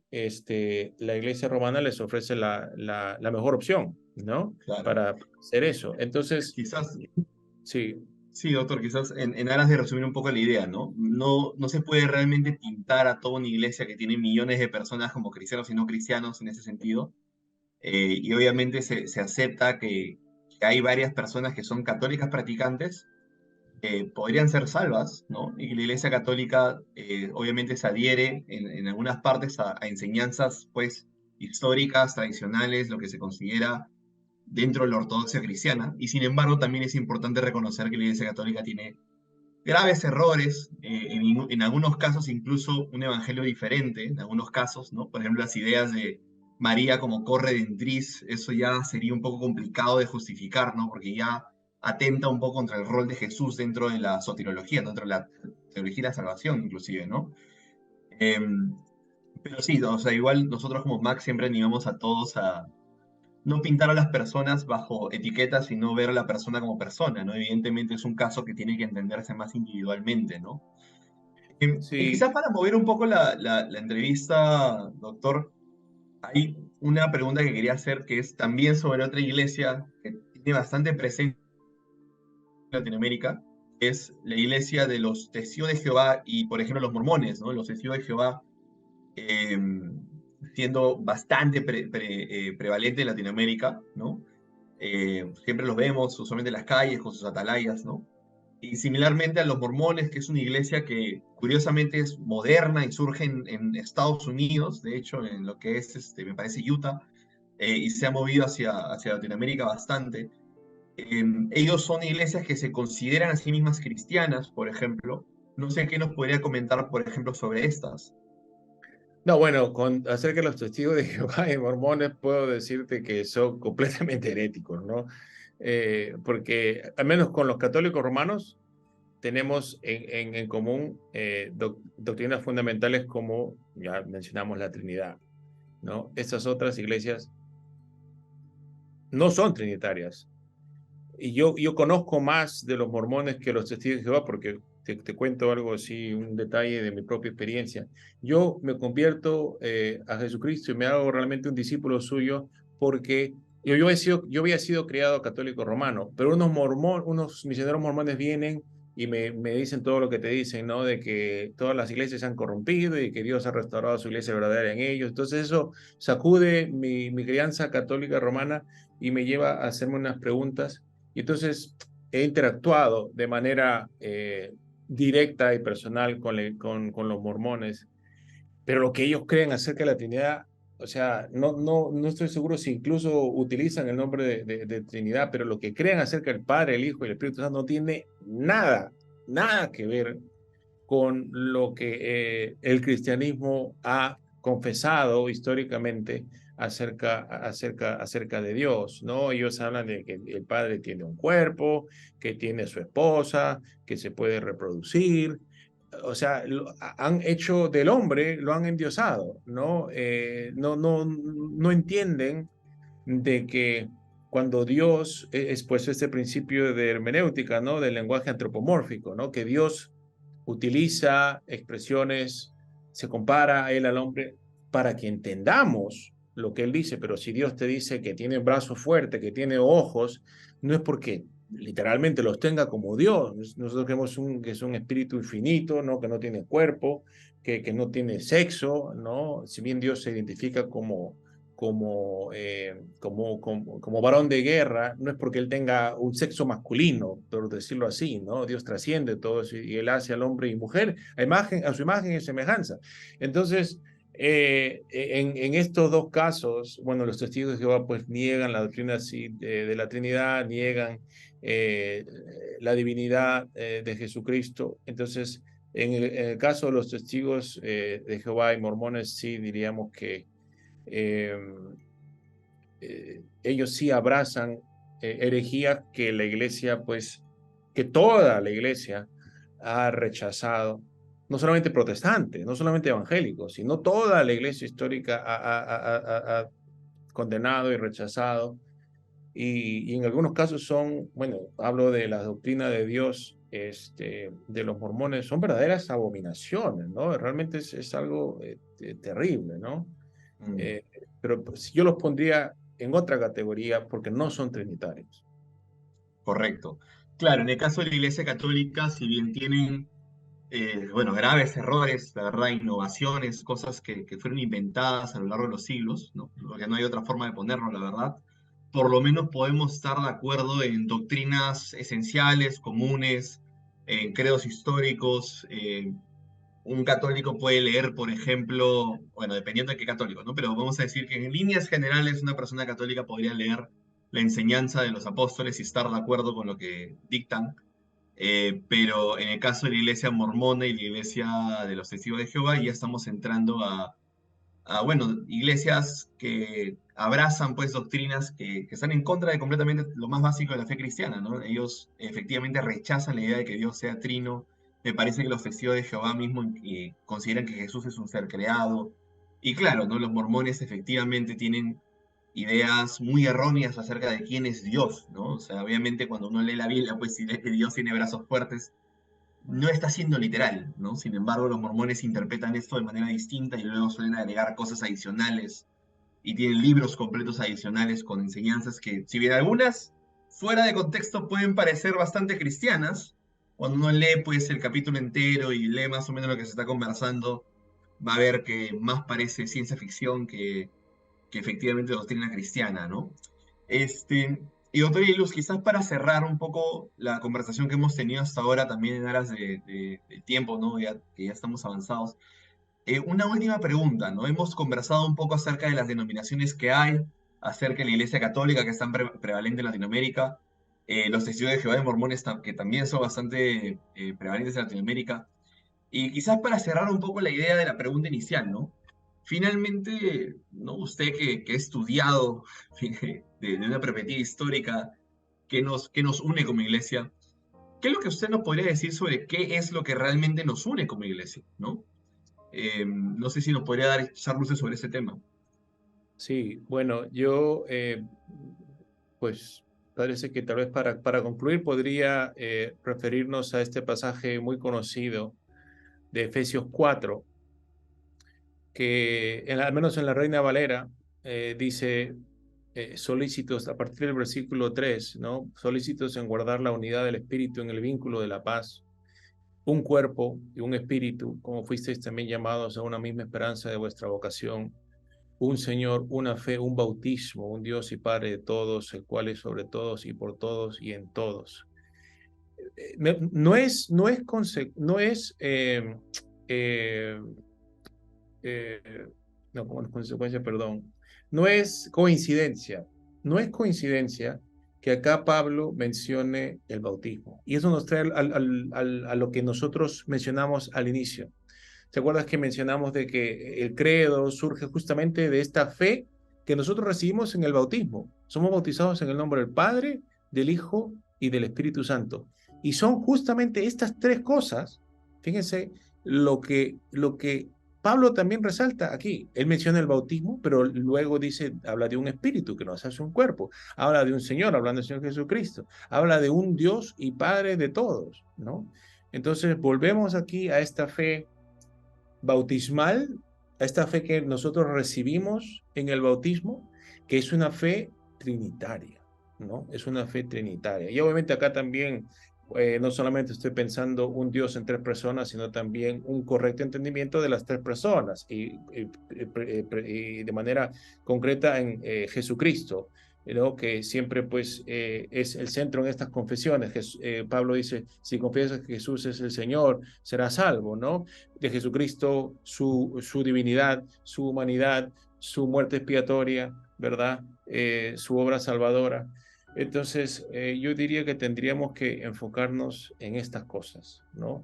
la Iglesia Romana les ofrece la mejor opción, ¿no? claro. Para hacer eso. Entonces, Quizás, sí, sí, doctor, quizás en aras de resumir un poco la idea, ¿no? No se puede realmente pintar a toda una iglesia que tiene millones de personas como cristianos y no cristianos en ese sentido. Y obviamente se acepta que hay varias personas que son católicas practicantes, podrían ser salvas, ¿no? Y que la Iglesia Católica obviamente se adhiere en algunas partes a enseñanzas, pues, históricas, tradicionales, lo que se considera dentro de la ortodoxia cristiana. Y sin embargo, también es importante reconocer que la Iglesia Católica tiene graves errores, en algunos casos incluso un evangelio diferente, en algunos casos, ¿no? Por ejemplo, las ideas de María como corredentriz, eso ya sería un poco complicado de justificar, ¿no? Porque ya atenta un poco contra el rol de Jesús dentro de la soteriología, ¿no? Dentro de la teología y la salvación, inclusive, ¿no? Em, pero sí, o sea, igual nosotros como Max siempre animamos a todos a no pintar a las personas bajo etiquetas, sino ver a la persona como persona, ¿no? Evidentemente es un caso que tiene que entenderse más individualmente, ¿no? Y sí. quizás para mover un poco la entrevista, doctor, hay una pregunta que quería hacer que es también sobre otra iglesia que tiene bastante presencia en Latinoamérica, es la iglesia de los Testigos de Jehová y, por ejemplo, los mormones, ¿no? Los Testigos de Jehová eh, siendo bastante prevalente en Latinoamérica, ¿no? Siempre los vemos usualmente en las calles con sus atalayas, ¿no? Y similarmente a los mormones, que es una iglesia que curiosamente es moderna y surge en Estados Unidos, de hecho, en lo que es, me parece, Utah, y se ha movido hacia Latinoamérica bastante. Ellos son iglesias que se consideran a sí mismas cristianas, por ejemplo. No sé qué nos podría comentar, por ejemplo, sobre estas. No, bueno, acerca de los testigos de Jehová y mormones, puedo decirte que son completamente heréticos, ¿no? Porque al menos con los católicos romanos tenemos en común doctrinas fundamentales como ya mencionamos la Trinidad, ¿no? Estas otras iglesias no son trinitarias. Y yo conozco más de los mormones que los testigos de Jehová, porque te cuento algo así, un detalle de mi propia experiencia. Yo me convierto a Jesucristo y me hago realmente un discípulo suyo porque yo había sido criado católico romano, pero unos misioneros mormones vienen y me dicen todo lo que te dicen, ¿no? De que todas las iglesias se han corrompido y que Dios ha restaurado su iglesia verdadera en ellos. Entonces eso sacude mi crianza católica romana y me lleva a hacerme unas preguntas y entonces he interactuado de manera directa y personal con los mormones, pero lo que ellos creen acerca de la Trinidad, o sea, no estoy seguro si incluso utilizan el nombre de Trinidad, pero lo que creen acerca del Padre, el Hijo y el Espíritu Santo no tiene nada que ver con lo que el cristianismo ha confesado históricamente acerca de Dios, ¿no? Ellos hablan de que el Padre tiene un cuerpo, que tiene su esposa, que se puede reproducir. O sea, han hecho del hombre, lo han endiosado, ¿no? No entienden de que cuando Dios expuso este principio de hermenéutica, ¿no? Del lenguaje antropomórfico, ¿no? Que Dios utiliza expresiones, se compara a él al hombre para que entendamos lo que él dice, pero si Dios te dice que tiene brazos fuertes, que tiene ojos, no es porque literalmente los tenga como Dios. Nosotros creemos que es un espíritu infinito, ¿no? Que no tiene cuerpo, que no tiene sexo, ¿no? Si bien Dios se identifica como varón de guerra, no es porque él tenga un sexo masculino, por decirlo así, ¿no? Dios trasciende todo eso y él hace al hombre y mujer a su imagen y semejanza. Entonces, en estos dos casos, bueno, los testigos de Jehová pues niegan la doctrina de la Trinidad, niegan eh, la divinidad de Jesucristo. Entonces, en el caso de los testigos de Jehová y mormones, sí diríamos que eh, ellos sí abrazan herejías que la iglesia, pues, que toda la iglesia ha rechazado, no solamente protestantes, no solamente evangélicos, sino toda la iglesia histórica ha condenado y rechazado. Y en algunos casos son, bueno, hablo de la doctrina de Dios, de los mormones, son verdaderas abominaciones, ¿no? Realmente es algo terrible, ¿no? Mm. Eh, pero pues, yo los pondría en otra categoría porque no son trinitarios. Correcto. Claro, en el caso de la Iglesia Católica, si bien tienen, bueno, graves errores, la verdad, innovaciones, cosas que fueron inventadas a lo largo de los siglos, ¿no? Porque no hay otra forma de ponerlo, la verdad, por lo menos podemos estar de acuerdo en doctrinas esenciales, comunes, en credos históricos. Un católico puede leer, por ejemplo, bueno, dependiendo de qué católico, ¿no? Pero vamos a decir que en líneas generales una persona católica podría leer la enseñanza de los apóstoles y estar de acuerdo con lo que dictan, pero en el caso de la iglesia mormona y la iglesia de los testigos de Jehová ya estamos entrando bueno, iglesias que abrazan pues doctrinas que están en contra de completamente lo más básico de la fe cristiana, ¿no? Ellos efectivamente rechazan la idea de que Dios sea trino. Me parece que los testigos de Jehová mismos consideran que Jesús es un ser creado. Y claro, ¿no? Los mormones efectivamente tienen ideas muy erróneas acerca de quién es Dios, ¿no? O sea, obviamente cuando uno lee la Biblia, pues si lee que Dios tiene brazos fuertes, no está siendo literal, ¿no? Sin embargo, los mormones interpretan esto de manera distinta y luego suelen agregar cosas adicionales y tienen libros completos adicionales con enseñanzas que, si bien algunas fuera de contexto pueden parecer bastante cristianas, cuando uno lee pues el capítulo entero y lee más o menos lo que se está conversando, va a ver que más parece ciencia ficción que efectivamente doctrina cristiana, ¿no? Y doctor Ilus, quizás para cerrar un poco la conversación que hemos tenido hasta ahora, también en aras del tiempo, ¿no? Ya, que ya estamos avanzados. Una última pregunta, ¿no? Hemos conversado un poco acerca de las denominaciones que hay, acerca de la Iglesia Católica que es tan prevalente en Latinoamérica, los testigos de Jehová y Mormones que también son bastante prevalentes en Latinoamérica. Y quizás para cerrar un poco la idea de la pregunta inicial, ¿no? Finalmente, ¿no? Usted que ha estudiado de una perspectiva histórica, qué nos une como iglesia, ¿qué es lo que usted nos podría decir sobre qué es lo que realmente nos une como iglesia, ¿no? No sé si nos podría echar luces sobre ese tema. Sí, bueno, yo pues parece que tal vez para concluir podría referirnos a este pasaje muy conocido de Efesios 4, que al menos en la Reina Valera dice solícitos a partir del versículo 3, ¿no? Solícitos en guardar la unidad del espíritu en el vínculo de la paz, un cuerpo y un espíritu, como fuisteis también llamados a una misma esperanza de vuestra vocación, un Señor, una fe, un bautismo, un Dios y Padre de todos, el cual es sobre todos y por todos y en todos. No es, no es, no es no, como consecuencia, perdón, no es coincidencia, no es coincidencia que acá Pablo mencione el bautismo. Y eso nos trae a lo que nosotros mencionamos al inicio. ¿Te acuerdas que mencionamos de que el credo surge justamente de esta fe que nosotros recibimos en el bautismo? Somos bautizados en el nombre del Padre, del Hijo y del Espíritu Santo. Y son justamente estas tres cosas, fíjense, lo que Pablo también resalta aquí. Él menciona el bautismo, pero luego dice, habla de un espíritu que nos hace un cuerpo. Habla de un Señor, hablando del Señor Jesucristo. Habla de un Dios y Padre de todos, ¿no? Entonces, volvemos aquí a esta fe bautismal, a esta fe que nosotros recibimos en el bautismo, que es una fe trinitaria, ¿no? Es una fe trinitaria. Y obviamente acá también no solamente estoy pensando un Dios en tres personas, sino también un correcto entendimiento de las tres personas y de manera concreta en Jesucristo, ¿no? Que siempre pues es el centro en estas confesiones. Pablo dice, si confiesas que Jesús es el Señor, serás salvo, ¿no? De Jesucristo, su divinidad, su humanidad, su muerte expiatoria, ¿verdad? Su obra salvadora. Entonces, yo diría que tendríamos que enfocarnos en estas cosas, ¿no?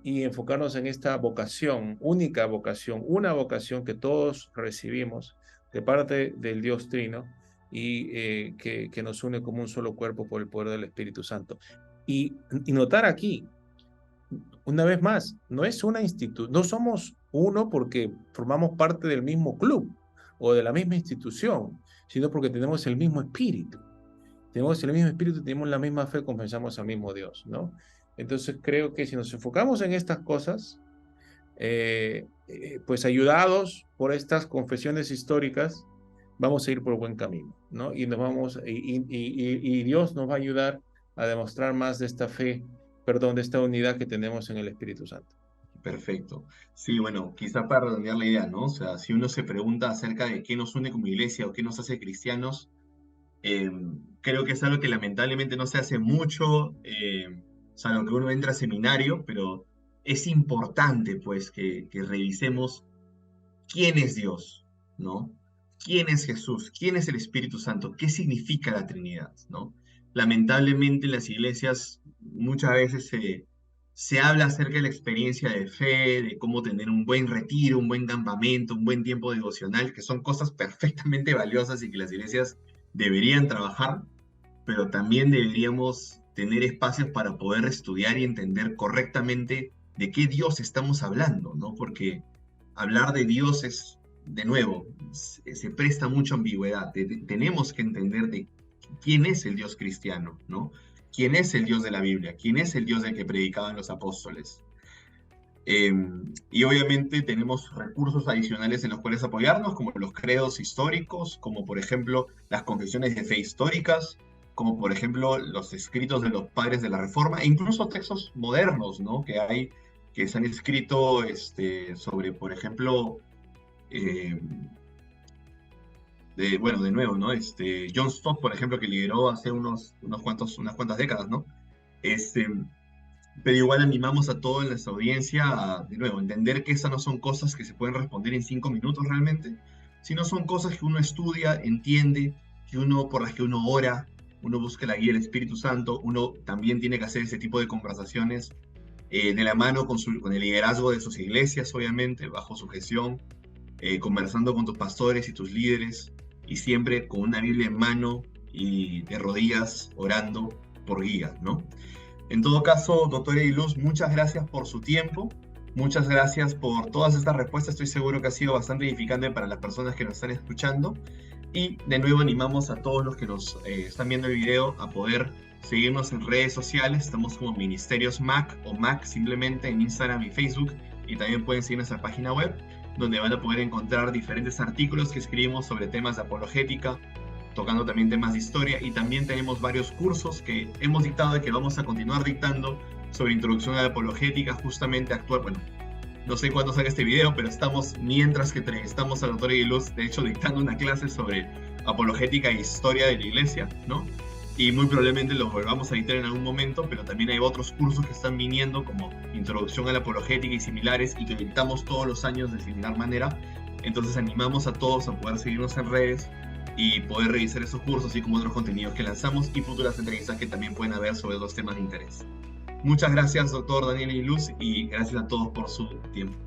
Y enfocarnos en esta vocación, única vocación, una vocación que todos recibimos de parte del Dios Trino y que nos une como un solo cuerpo por el poder del Espíritu Santo. Y notar aquí, una vez más, no es una institución, no somos uno porque formamos parte del mismo club o de la misma institución, sino porque tenemos el mismo espíritu. Tenemos el mismo espíritu, tenemos la misma fe, confesamos al mismo Dios, ¿no? Entonces creo que si nos enfocamos en estas cosas, pues ayudados por estas confesiones históricas, vamos a ir por buen camino, ¿no? Y Dios nos va a ayudar a demostrar más de esta fe, perdón, de esta unidad que tenemos en el Espíritu Santo. Perfecto. Sí, bueno, quizá para redondear la idea, ¿no? O sea, si uno se pregunta acerca de qué nos une como iglesia o qué nos hace cristianos, creo que es algo que lamentablemente no se hace mucho, salvo que uno entra a seminario, pero es importante, pues, que revisemos quién es Dios, ¿no? ¿Quién es Jesús? ¿Quién es el Espíritu Santo? ¿Qué significa la Trinidad, ¿no? Lamentablemente en las iglesias muchas veces se habla acerca de la experiencia de fe, de cómo tener un buen retiro, un buen campamento, un buen tiempo devocional, que son cosas perfectamente valiosas y que las iglesias deberían trabajar, pero también deberíamos tener espacios para poder estudiar y entender correctamente de qué Dios estamos hablando, ¿no? Porque hablar de Dios es, de nuevo, se presta mucha ambigüedad. Tenemos que entender de quién es el Dios cristiano, ¿no? ¿Quién es el Dios de la Biblia? ¿Quién es el Dios del que predicaban los apóstoles? Y obviamente tenemos recursos adicionales en los cuales apoyarnos, como los credos históricos, como por ejemplo las confesiones de fe históricas, como por ejemplo los escritos de los padres de la Reforma, e incluso textos modernos, ¿no? Que se han escrito sobre, por ejemplo, de nuevo, ¿no? John Stott, por ejemplo, que lideró hace unas cuantas décadas, ¿no? Pero igual animamos a toda nuestra audiencia a, de nuevo, entender que esas no son cosas que se pueden responder en 5 minutos realmente, sino son cosas que uno estudia, entiende, por las que uno ora, uno busca la guía del Espíritu Santo, uno también tiene que hacer ese tipo de conversaciones de la mano con el liderazgo de sus iglesias, obviamente, bajo su gestión, conversando con tus pastores y tus líderes, y siempre con una Biblia en mano y de rodillas orando por guía, ¿no? En todo caso, doctor Ediluz, muchas gracias por su tiempo, muchas gracias por todas estas respuestas, estoy seguro que ha sido bastante edificante para las personas que nos están escuchando, Y de nuevo animamos a todos los que nos están viendo el video a poder seguirnos en redes sociales. Estamos como Ministerios MAC o MAC simplemente en Instagram y Facebook. Y también pueden seguir nuestra página web, donde van a poder encontrar diferentes artículos que escribimos sobre temas de apologética, tocando también temas de historia. Y también tenemos varios cursos que hemos dictado y que vamos a continuar dictando sobre introducción a la apologética, justamente actual. Bueno, no sé cuándo salga este video, pero estamos, mientras que entrevistamos al doctor Aguiluz, de hecho dictando una clase sobre apologética e historia de la iglesia, ¿no? Y muy probablemente lo volvamos a editar en algún momento, pero también hay otros cursos que están viniendo, como introducción a la apologética y similares, y que dictamos todos los años de similar manera. Entonces animamos a todos a poder seguirnos en redes y poder revisar esos cursos, así como otros contenidos que lanzamos y futuras entrevistas que también pueden haber sobre los temas de interés. Muchas gracias, doctor Daniel Aguiluz, y gracias a todos por su tiempo.